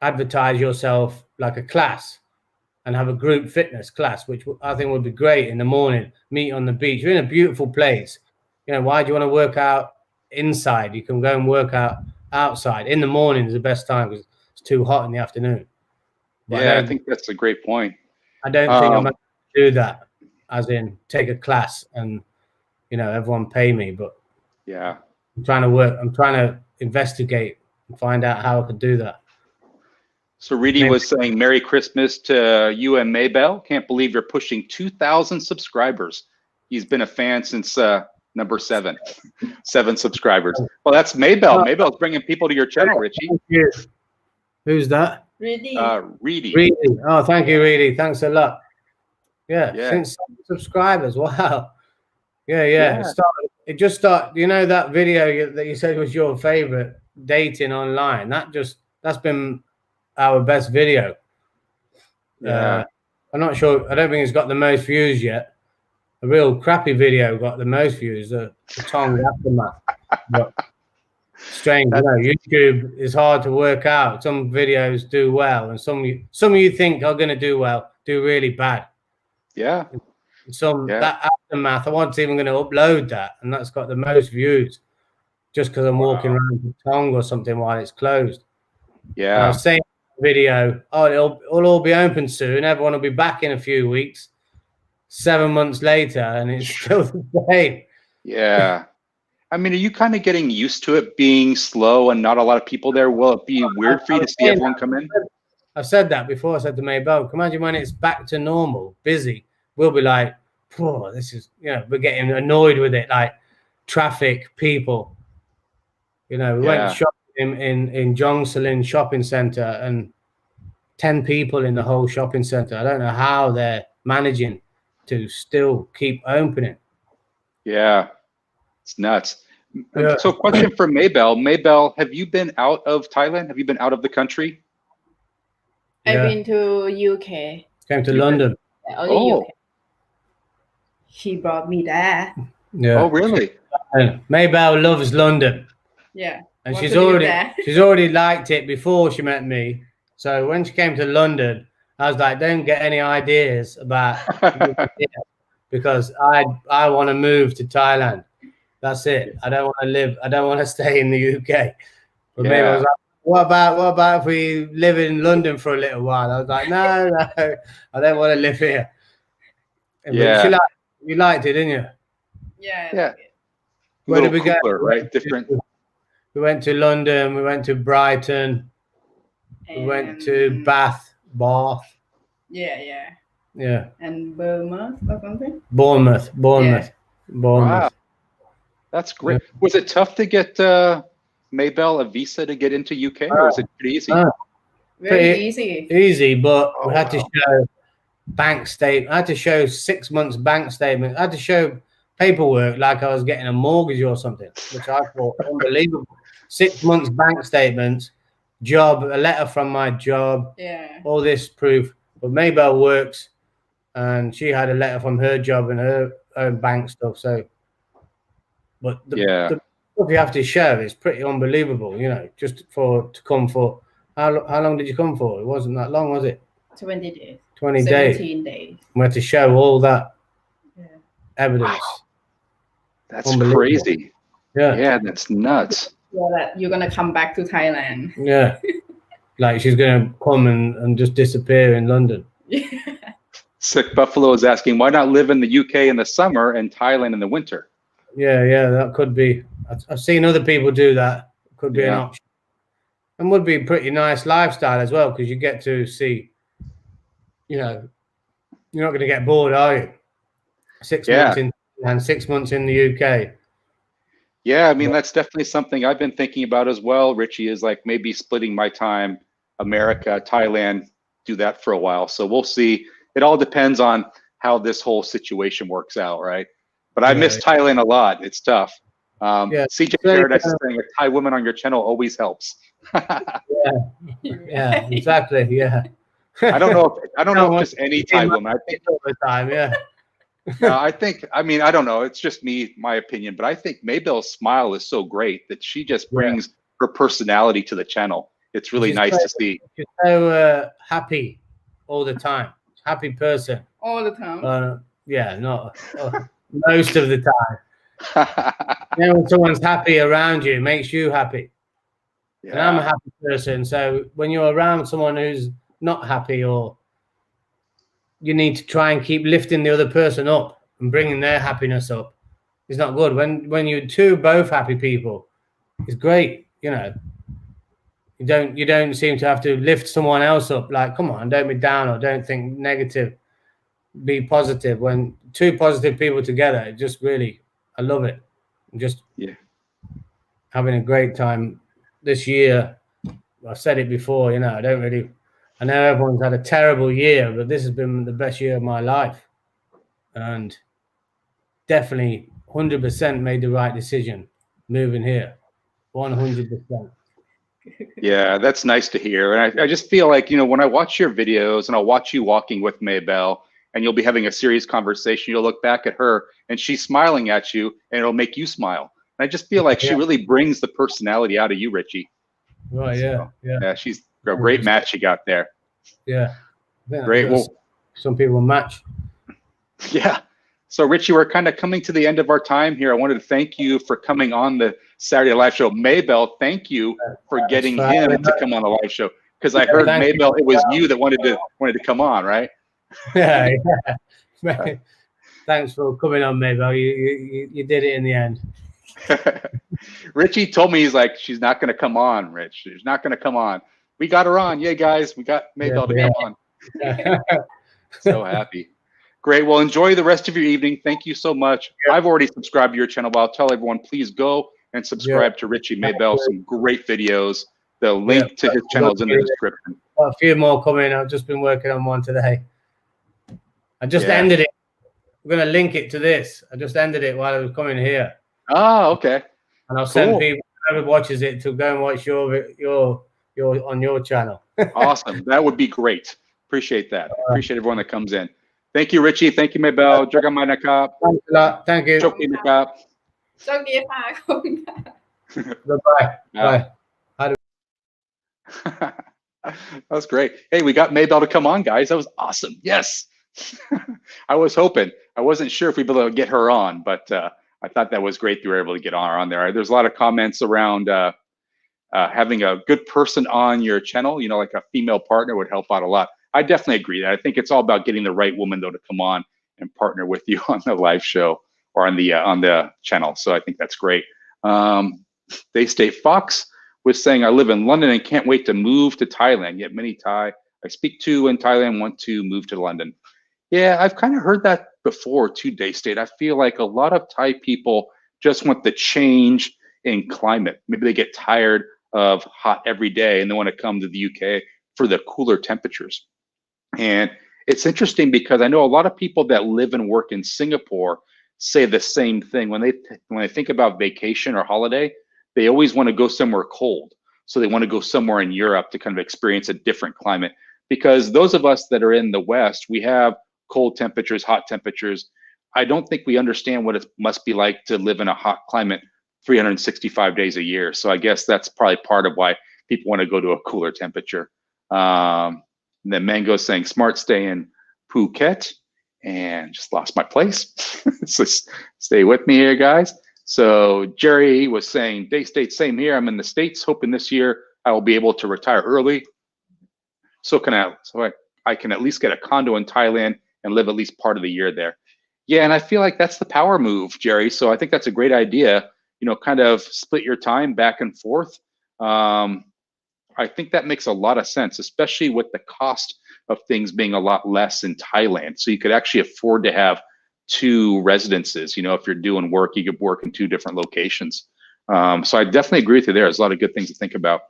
advertise yourself like a class and have a group fitness class, which I think would be great in the morning, meet on the beach. You're in a beautiful place. You know, why do you want to work out inside? You can go and work out outside. In the morning is the best time because it's too hot in the afternoon. But I think that's a great point. I don't think I'm going to do that, as in take a class and, you know, everyone pay me. But I'm trying to investigate and find out how I could do that. So Reedy was saying, Merry Christmas to you and Maybelle. Can't believe you're pushing 2,000 subscribers. He's been a fan since number 7 subscribers. Well, that's Maybelle. Maybelle's bringing people to your channel, Richie. Who's that? Reedy. Reedy. Oh, thank you, Reedy. Thanks a lot. Yeah. Since 7 subscribers. Wow. Yeah. It just started. You know that video that you said was your favorite, dating online? That's been our best video. I'm not sure. I don't think it's got the most views yet. A real crappy video got the most views. The Tongue Aftermath. But Strange, you know, YouTube is hard to work out. Some videos do well, and some you think are going to do well do really bad. Yeah. That aftermath, I wasn't even going to upload that, and that's got the most views just because I'm walking around the tongue or something while it's closed. Yeah. And I was saying in the video, oh, it'll all be open soon. Everyone will be back in a few weeks. 7 months later, and it's still the same. Yeah. I mean, are you kind of getting used to it being slow and not a lot of people there? Will it be weird for you to see everyone come in? I've said that before. I said to Maybelle, imagine when it's back to normal, busy, we'll be like, oh, this is, you know, we're getting annoyed with it, like traffic, people. You know, we went shopping in Jongsalin shopping center and 10 people in the whole shopping center. I don't know how they're managing to still keep opening. Yeah, it's nuts. Yeah. So question for Maybelle. Maybelle, have you been out of Thailand? Have you been out of the country? I've been to UK. Came to London. Only UK. She brought me there. Yeah. Oh, really? Maybelle loves London. Yeah. And she's already liked it before she met me. So when she came to London, I was like, don't get any ideas about because I want to move to Thailand. That's it. I don't want to live. I don't want to stay in the UK. But maybe I was like, what about if we live in London for a little while? I was like, no, I don't want to live here. Yeah. You liked it, didn't you? Yeah. Yeah. Where did we go? Right? Different. We went to London. We went to Brighton. We went to Bath. Yeah. And Bournemouth or something? Bournemouth. Wow. That's great. Yeah. Was it tough to get Maybelle a visa to get into UK, or was it pretty easy? Very easy. Easy, but we had to show bank statement. I had to show 6 months bank statement. I had to show paperwork like I was getting a mortgage or something, which I thought unbelievable. 6 months bank statements, job, a letter from my job, all this proof. But Maybelle works, and she had a letter from her job and her own bank stuff. So, but the stuff you have to show is pretty unbelievable, you know, just to come for. How long did you come for? It wasn't that long, was it? 20 days. 20 days. 17 days. We had to show all that evidence. Wow. That's crazy. Yeah, that's nuts. Yeah, that you're gonna come back to Thailand. Yeah, like she's gonna come and just disappear in London. Sick Buffalo is asking, why not live in the UK in the summer and Thailand in the winter? Yeah, that could be. I've seen other people do that. Could be an option, and would be a pretty nice lifestyle as well, because you get to see. You know, you're not going to get bored, are you? 6 months in and 6 months in the UK. Yeah, I mean, that's definitely something I've been thinking about as well, Richie, is like maybe splitting my time, America, Thailand, do that for a while. So we'll see. It all depends on how this whole situation works out, right? But I miss Thailand a lot. It's tough. CJ Paradise is saying a Thai woman on your channel always helps. Yeah, exactly. Yeah. I don't know if just any Thai woman. I think all the time, I mean, I don't know. It's just me, my opinion, but I think Maybelle's smile is so great that she just brings her personality to the channel. It's really nice to see. She's so happy all the time. Happy person. All the time. Not most of the time. You know, when someone's happy around you, it makes you happy. Yeah. And I'm a happy person, so when you're around someone who's not happy, or you need to try and keep lifting the other person up and bringing their happiness up, it's not good. When you're both happy people, it's great. You know, you don't seem to have to lift someone else up. Like, come on, don't be down or don't think negative. Be positive. When two positive people together, it just really, I love it. I'm just having a great time this year. I've said it before, you know, I know everyone's had a terrible year, but this has been the best year of my life. And definitely 100% made the right decision moving here. 100%. Yeah, that's nice to hear. And I just feel like, you know, when I watch your videos and I'll watch you walking with Maybelle and you'll be having a serious conversation, you'll look back at her and she's smiling at you and it'll make you smile. I just feel like she really brings the personality out of you, Richie. Right, yeah, Yeah, she's a great match you got there. Yeah. Great. Well, some people match. Yeah. So Richie, we're kind of coming to the end of our time here. I wanted to thank you for coming on the Saturday live show. Maybelle, thank you for getting him to come on the live show, because I heard Maybelle, it was you that wanted to come on, right? Yeah. Thanks for coming on, Maybelle. You did it in the end. Richie told me, he's like, she's not going to come on, Rich. She's not going to come on. We got her on. Yeah, guys, we got Maybelle to come on. So happy. Great. Well, enjoy the rest of your evening. Thank you so much. Yeah. I've already subscribed to your channel, but I'll tell everyone, please go and subscribe to Richie Maybelle. Some great videos. The link to his channel is in the description. A few more coming. I've just been working on one today. I just ended it. I'm going to link it to this. I just ended it while I was coming here. Oh, okay. And I'll send people, whoever watches it, to go and watch your on your channel. Awesome. That would be great. Appreciate that. Appreciate everyone that comes in. Thank you, Richie. Thank you, Maybelle. Jaga mai nakap. Thanks a lot. Thank you. Choki nakap. Goodbye. Bye. That was great. Hey, we got Maybelle to come on, guys. That was awesome. Yes. I was hoping. I wasn't sure if we'd be able to get her on, but I thought that was great that we were able to get her on there. There's a lot of comments around having a good person on your channel, you know, like a female partner would help out a lot. I definitely agree that. I think it's all about getting the right woman, though, to come on and partner with you on the live show or on the channel. So I think that's great. They State Fox was saying, I live in London and can't wait to move to Thailand. Yet many Thai I speak to in Thailand want to move to London. Yeah, I've kind of heard that before too, Day State. I feel like a lot of Thai people just want the change in climate. Maybe they get tired of hot every day and they want to come to the UK for the cooler temperatures. And it's interesting because I know a lot of people that live and work in Singapore say the same thing. When they think about vacation or holiday, they always want to go somewhere cold. So they want to go somewhere in Europe to kind of experience a different climate. Because those of us that are in the West, we have cold temperatures, hot temperatures. I don't think we understand what it must be like to live in a hot climate 365 days a year. So I guess that's probably part of why people want to go to a cooler temperature. And then Mango saying, smart stay in Phuket, and just lost my place. So stay with me here, guys. So Jerry was saying, Day State, same here. I'm in the States, hoping this year I will be able to retire early. So I can at least get a condo in Thailand and live at least part of the year there. Yeah, and I feel like that's the power move, Jerry. So I think that's a great idea. You know, kind of split your time back and forth. I think that makes a lot of sense, especially with the cost of things being a lot less in Thailand. So you could actually afford to have 2 residences. You know, if you're doing work, you could work in 2 different locations. So I definitely agree with you there. There's a lot of good things to think about.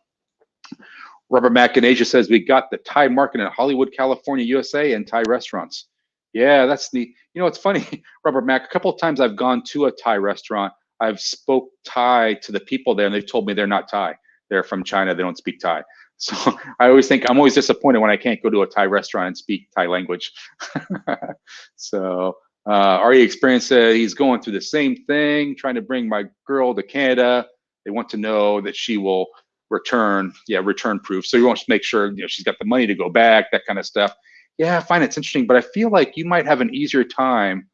Robert Mack in Asia says, we got the Thai market in Hollywood, California, USA, and Thai restaurants. Yeah, that's neat. You know, it's funny, Robert Mack, a couple of times I've gone to a Thai restaurant. I've spoke Thai to the people there, and they've told me they're not Thai. They're from China. They don't speak Thai. So I always think I'm always disappointed when I can't go to a Thai restaurant and speak Thai language. So Ari Experience said he's going through the same thing, trying to bring my girl to Canada. They want to know that she will return proof. So you want to make sure she's got the money to go back, that kind of stuff. Yeah, I find it's interesting, but I feel like you might have an easier time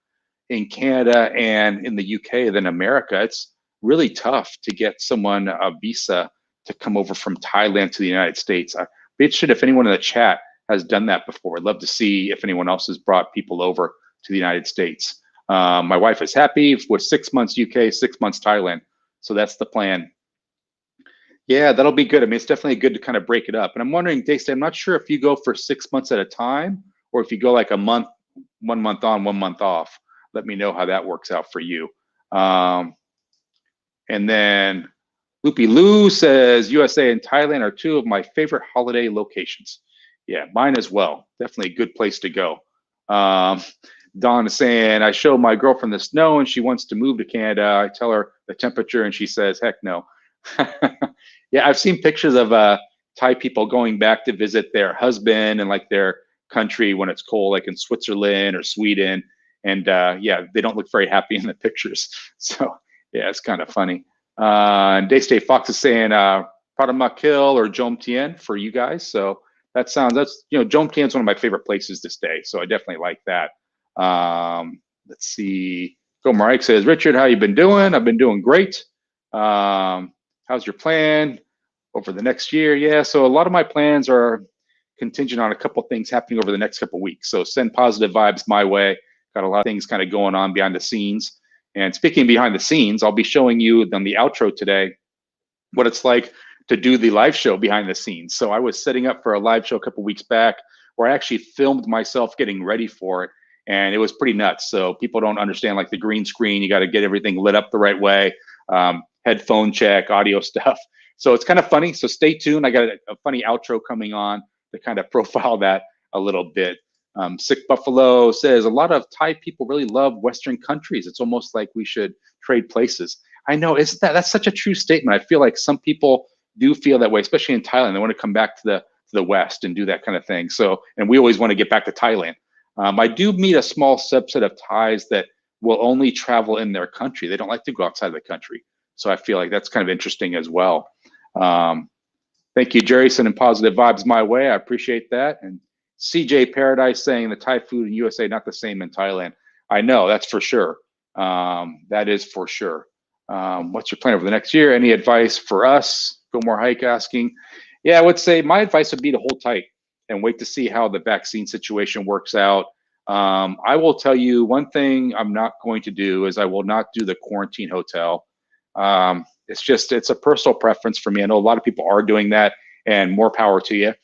in Canada and in the UK than America. It's really tough to get someone a visa to come over from Thailand to the United States. I'd be interested if anyone in the chat has done that before. I'd love to see if anyone else has brought people over to the United States. My wife is happy with 6 months UK, 6 months Thailand. So that's the plan. Yeah, that'll be good. I mean, it's definitely good to kind of break it up. And I'm wondering, Daisy, I'm not sure if you go for 6 months at a time or if you go like a month, 1 month on, 1 month off. Let me know how that works out for you. And then Loopy Lou says, USA and Thailand are 2 of my favorite holiday locations. Yeah, mine as well. Definitely a good place to go. Dawn is saying, I show my girlfriend the snow and she wants to move to Canada. I tell her the temperature and she says, heck no. Yeah, I've seen pictures of Thai people going back to visit their husband and like their country when it's cold, like in Switzerland or Sweden. And yeah, they don't look very happy in the pictures. So Yeah, it's kind of funny. And Daystay Fox is saying Pradamakil or Jom Tien for you guys. So that's Jom Tien is one of my favorite places to stay. So I definitely like that. Let's see. Go Marek says, Richard, how you been doing? I've been doing great. How's your plan over the next year? Yeah, so a lot of my plans are contingent on a couple things happening over the next couple weeks. So send positive vibes my way. Got a lot of things kind of going on behind the scenes. And speaking behind the scenes, I'll be showing you on the outro today what it's like to do the live show behind the scenes. So I was setting up for a live show a couple weeks back where I actually filmed myself getting ready for it. And it was pretty nuts. So people don't understand like the green screen, you got to get everything lit up the right way, headphone check, audio stuff. So it's kind of funny. So stay tuned. I got a funny outro coming on to kind of profile that a little bit. Sick Buffalo says, a lot of Thai people really love Western countries. It's almost like we should trade places. I know, that's such a true statement. I feel like some people do feel that way, especially in Thailand. They want to come back to the West and do that kind of thing. So, and we always want to get back to Thailand. I do meet a small subset of Thais that will only travel in their country. They don't like to go outside the country. So I feel like that's kind of interesting as well. Thank you, Jerry, sending positive vibes my way. I appreciate that. And CJ Paradise saying the Thai food in USA not the same in Thailand. I know, that's for sure. That is for sure. What's your plan over the next year? Any advice for us? Go More Hike asking. Yeah, I would say my advice would be to hold tight and wait to see how the vaccine situation works out. I will tell you one thing I'm not going to do is I will not do the quarantine hotel. It's a personal preference for me. I know a lot of people are doing that, and more power to you.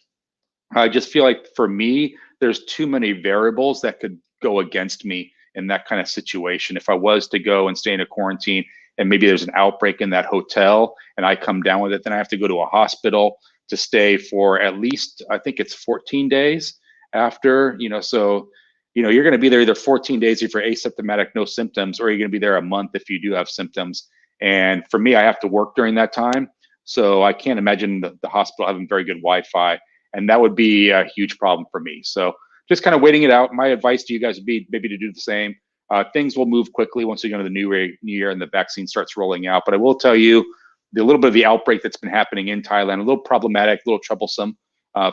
I just feel like for me, there's too many variables that could go against me in that kind of situation. If I was to go and stay in a quarantine and maybe there's an outbreak in that hotel and I come down with it, then I have to go to a hospital to stay for at least, I think it's 14 days after, so, you're going to be there either 14 days if you're asymptomatic, no symptoms, or you're going to be there a month if you do have symptoms. And for me, I have to work during that time. So I can't imagine the hospital having very good Wi-Fi. And that would be a huge problem for me. So just kind of waiting it out. My advice to you guys would be maybe to do the same. Things will move quickly once we go into the new year and the vaccine starts rolling out. But I will tell you, the little bit of the outbreak that's been happening in Thailand, a little problematic, a little troublesome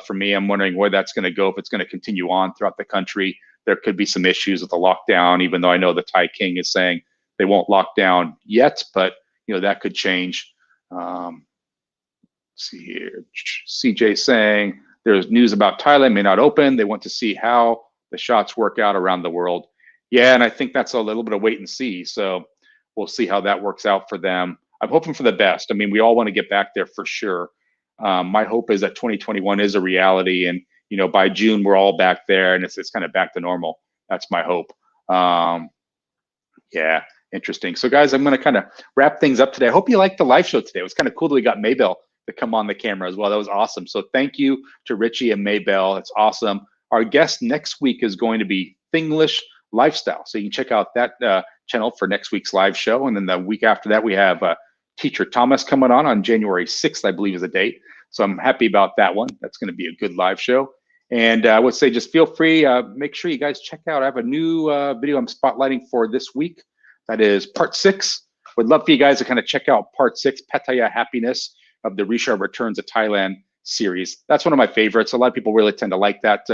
for me. I'm wondering where that's going to go, if it's going to continue on throughout the country. There could be some issues with the lockdown, even though I know the Thai king is saying they won't lock down yet, but that could change. See here, CJ saying there's news about Thailand may not open. They want to see how the shots work out around the world. Yeah, and I think that's a little bit of wait and see. So we'll see how that works out for them. I'm hoping for the best. I mean, we all want to get back there for sure. My hope is that 2021 is a reality, and by June we're all back there, and it's kind of back to normal. That's my hope. Yeah, interesting. So guys, I'm going to kind of wrap things up today. I hope you liked the live show today. It was kind of cool that we got Maybelle to come on the camera as well. That was awesome. So thank you to Richie and Maybelle. It's awesome. Our guest next week is going to be Thinglish Lifestyle. So you can check out that channel for next week's live show. And then the week after that, we have Teacher Thomas coming on January 6th, I believe is the date. So I'm happy about that one. That's going to be a good live show. And I would say just feel free, make sure you guys check out, I have a new video I'm spotlighting for this week. That is part 6. Would love for you guys to kind of check out part 6, Pattaya Happiness, of the Reeshard Returns to Thailand series. That's one of my favorites. A lot of people really tend to like that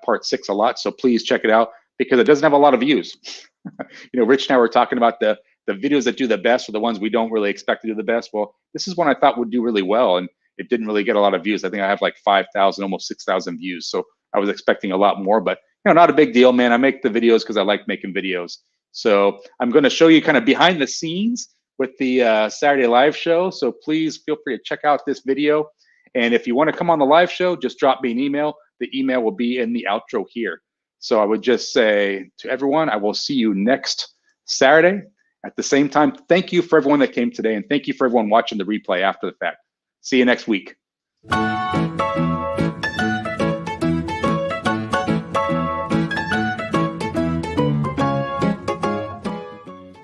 part 6 a lot. So please check it out because it doesn't have a lot of views. Rich and I were talking about the videos that do the best are the ones we don't really expect to do the best. Well, this is one I thought would do really well, and it didn't really get a lot of views. I think I have like 5,000, almost 6,000 views. So I was expecting a lot more, but not a big deal, man. I make the videos because I like making videos. So I'm going to show you kind of behind the scenes with the Saturday live show. So please feel free to check out this video. And if you want to come on the live show, just drop me an email. The email will be in the outro here. So I would just say to everyone, I will see you next Saturday at the same time. Thank you for everyone that came today. And thank you for everyone watching the replay after the fact. See you next week.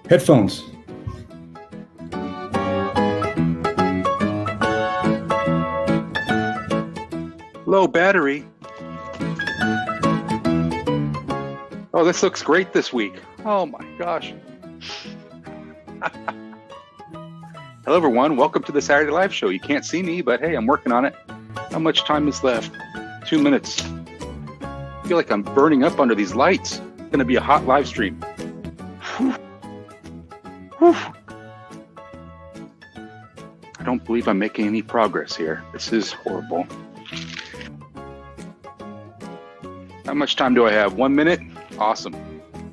Headphones. Low battery. Oh, this looks great this week. Oh my gosh. Hello, everyone. Welcome to the Saturday Live Show. You can't see me, but hey, I'm working on it. How much time is left? 2 minutes. I feel like I'm burning up under these lights. It's going to be a hot live stream. Whew. Whew. I don't believe I'm making any progress here. This is horrible. How much time do I have? 1 minute? Awesome.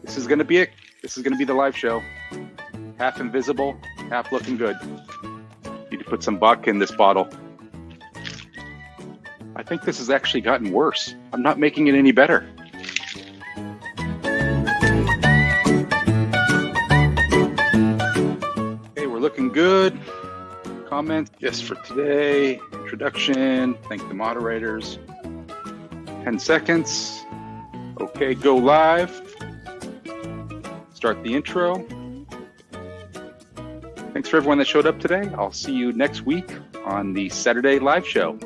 This is going to be it. This is going to be the live show. Half invisible, half looking good. Need to put some vodka in this bottle. I think this has actually gotten worse. I'm not making it any better. Okay, we're looking good. Comments, yes, for today. Introduction, thank the moderators. 10 seconds. Okay, go live. Start the intro. Thanks for everyone that showed up today. I'll see you next week on the Saturday Live Show.